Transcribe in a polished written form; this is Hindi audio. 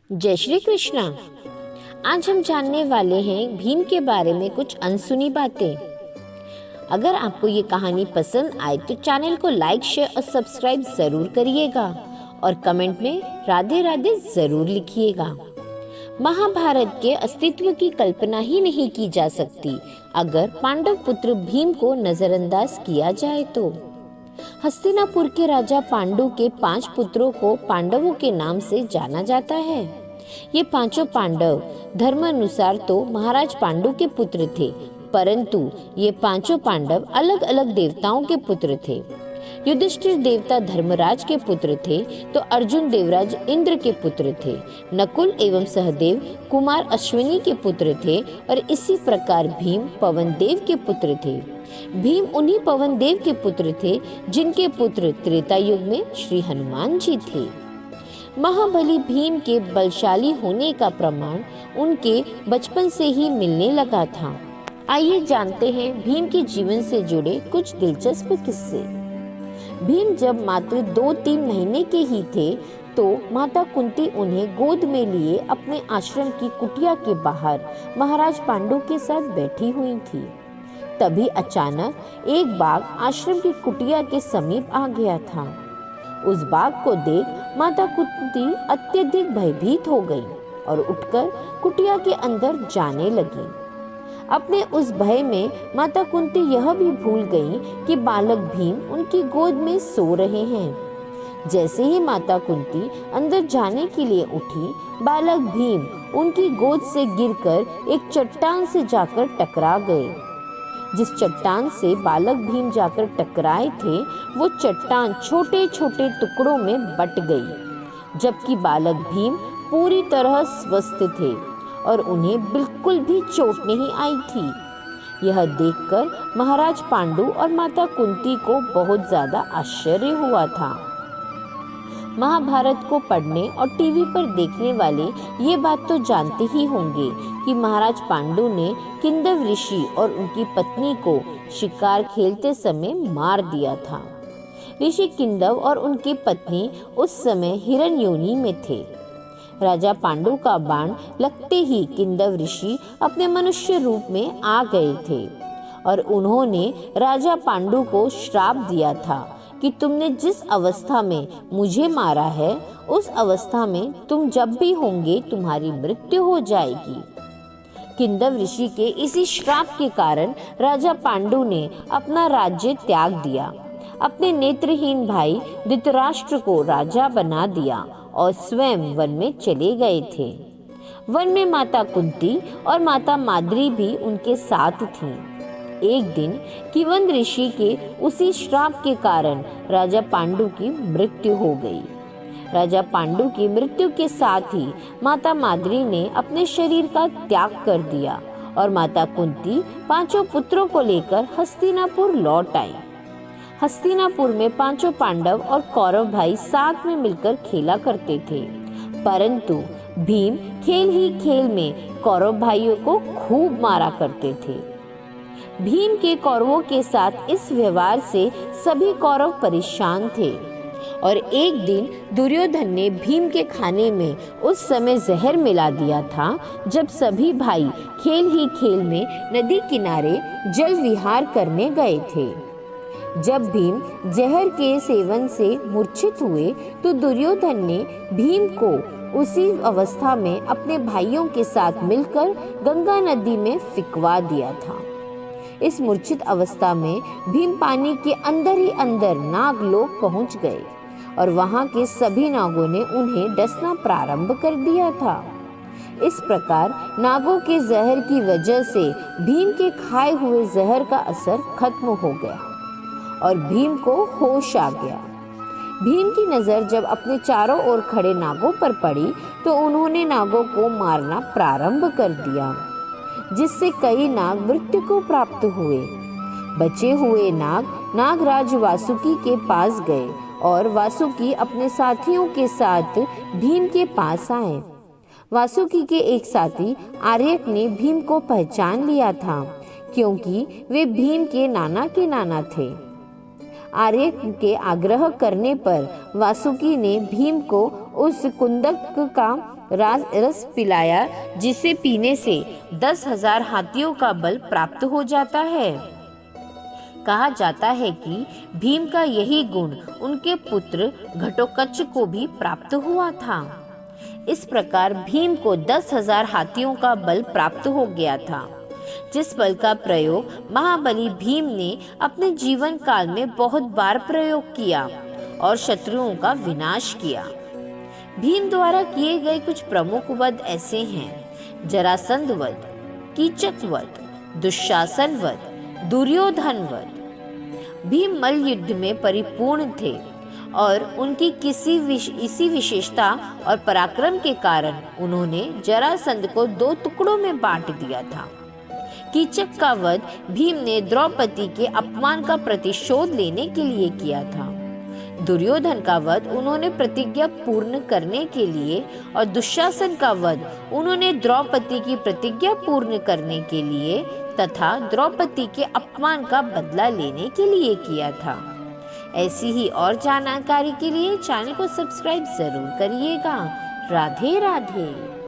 जय श्री कृष्णा। आज हम जानने वाले हैं भीम के बारे में कुछ अनसुनी बातें। अगर आपको ये कहानी पसंद आए तो चैनल को लाइक, शेयर और सब्सक्राइब जरूर करिएगा और कमेंट में राधे राधे जरूर लिखिएगा। महाभारत के अस्तित्व की कल्पना ही नहीं की जा सकती अगर पांडव पुत्र भीम को नजरअंदाज किया जाए तो। हस्तिनापुर के राजा पांडु के 5 पुत्रों को पांडवों के नाम से जाना जाता है। ये पांचों पांडव धर्मानुसार तो महाराज पांडु के पुत्र थे, परंतु ये पांचों पांडव अलग अलग देवताओं के पुत्र थे। युधिष्ठिर देवता धर्मराज के पुत्र थे तो अर्जुन देवराज इंद्र के पुत्र थे। नकुल एवं सहदेव कुमार अश्विनी के पुत्र थे और इसी प्रकार भीम पवन देव के पुत्र थे। भीम उन्हीं पवन देव के पुत्र थे जिनके पुत्र त्रेता युग में श्री हनुमान जी थे। महाबली भीम के बलशाली होने का प्रमाण उनके बचपन से ही मिलने लगा था। आइए जानते हैं भीम के जीवन से जुड़े कुछ दिलचस्प किस्से। भीम जब मात्र 2-3 महीने के ही थे तो माता कुंती उन्हें गोद में लिए अपने आश्रम की कुटिया के बाहर महाराज पांडु के साथ बैठी हुई थी। तभी अचानक एक बाघ आश्रम की कुटिया के समीप आ गया था। उस बाघ को देख माता कुंती अत्यधिक भयभीत हो गई और उठकर कुटिया के अंदर जाने लगी। अपने उस भय में माता कुंती यह भी भूल गई कि बालक भीम उनकी गोद में सो रहे हैं। जैसे ही माता कुंती अंदर जाने के लिए उठी, बालक भीम उनकी गोद से गिरकर एक चट्टान से जाकर टकरा गए। जिस चट्टान से बालक भीम जाकर टकराए थे वो चट्टान छोटे छोटे टुकड़ों में बट गई, जबकि बालक भीम पूरी तरह स्वस्थ थे और उन्हें बिल्कुल भी चोट नहीं आई थी। यह देखकर महाराज पांडु और माता कुंती को बहुत ज्यादा आश्चर्य हुआ था। महाभारत को पढ़ने और टीवी पर देखने वाले ये बात तो जानते ही होंगे कि महाराज पांडु ने किंदव ऋषि और उनकी पत्नी को शिकार खेलते समय मार दिया था। ऋषि किंदव और उनकी पत्नी उस समय हिरण्योनि में थे। राजा पांडु का बाण लगते ही किंदव ऋषि अपने मनुष्य रूप में आ गए थे और उन्होंने राजा पांडु को श्राप दिया था कि तुमने जिस अवस्था में मुझे मारा है उस अवस्था में तुम जब भी होंगे तुम्हारी मृत्यु हो जाएगी। किंदव ऋषि के इसी श्राप के कारण राजा पांडु ने अपना राज्य त्याग दिया, अपने नेत्रहीन भाई धृतराष्ट्र को राजा बना दिया और स्वयं वन में चले गए थे। वन में माता कुंती और माता माद्री भी उनके साथ थीं। एक दिन किवंद ऋषि के उसी श्राप के कारण राजा पांडु की मृत्यु हो गई। राजा पांडु की मृत्यु के साथ ही माता माद्री ने अपने शरीर का त्याग कर दिया और माता कुंती 5 पुत्रों को लेकर हस्तिनापुर लौट आई। हस्तिनापुर में 5 पांडव और कौरव भाई साथ में मिलकर खेला करते थे, परंतु भीम खेल ही खेल में कौरव भाइयों को खूब मारा करते थे। भीम के कौरवों के साथ इस व्यवहार से सभी कौरव परेशान थे और एक दिन दुर्योधन ने भीम के खाने में उस समय जहर मिला दिया था जब सभी भाई खेल ही खेल में नदी किनारे जल विहार करने गए थे। जब भीम जहर के सेवन से मूर्छित हुए तो दुर्योधन ने भीम को उसी अवस्था में अपने भाइयों के साथ मिलकर गंगा नदी में फिकवा दिया था। इस मूर्छित अवस्था में भीम पानी के अंदर ही अंदर नागलोक पहुंच गए और वहां के सभी नागों ने उन्हें डसना प्रारंभ कर दिया था। इस प्रकार नागों के जहर की वजह से भीम के खाए हुए जहर का असर खत्म हो गया और भीम को होश आ गया। भीम की नजर जब अपने चारों ओर खड़े नागों पर पड़ी तो उन्होंने नागों को मारना प्रारंभ कर दिया, जिससे कई नाग मृत्यु को प्राप्त हुए। बचे हुए नाग नागराज वासुकी के पास गए और वासुकी अपने साथियों के साथ भीम के पास आए। वासुकी के एक साथी आर्यक ने भीम को पहचान लिया था क्योंकि वे भीम के नाना थे। आर्यक के आग्रह करने पर वासुकी ने भीम को उस कुंदक का रस पिलाया, जिसे पीने से 10,000 हाथियों का बल प्राप्त हो जाता है। कहा जाता है कि भीम का यही गुण उनके पुत्र घटोत्कच को भी प्राप्त हुआ था। इस प्रकार भीम को 10,000 हाथियों का बल प्राप्त हो गया था, जिस बल का प्रयोग महाबली भीम ने अपने जीवन काल में बहुत बार प्रयोग किया और शत्रुओं का विनाश किया। भीम द्वारा किए गए कुछ प्रमुख वध ऐसे हैं: जरासंध वध, कीचक वध, दुशासन वध, दुर्योधन वध। भीम मल्ल युद्ध में परिपूर्ण थे और उनकी इसी विशेषता और पराक्रम के कारण उन्होंने जरासंध को 2 टुकड़ों में बांट दिया था। कीचक का वध भीम ने द्रौपदी के अपमान का प्रतिशोध लेने के लिए किया था। दुर्योधन का वध उन्होंने प्रतिज्ञा पूर्ण करने के लिए और दुशासन का वध उन्होंने द्रौपदी की प्रतिज्ञा पूर्ण करने के लिए तथा द्रौपदी के अपमान का बदला लेने के लिए किया था। ऐसी ही और जानकारी के लिए चैनल को सब्सक्राइब जरूर करिएगा। राधे राधे।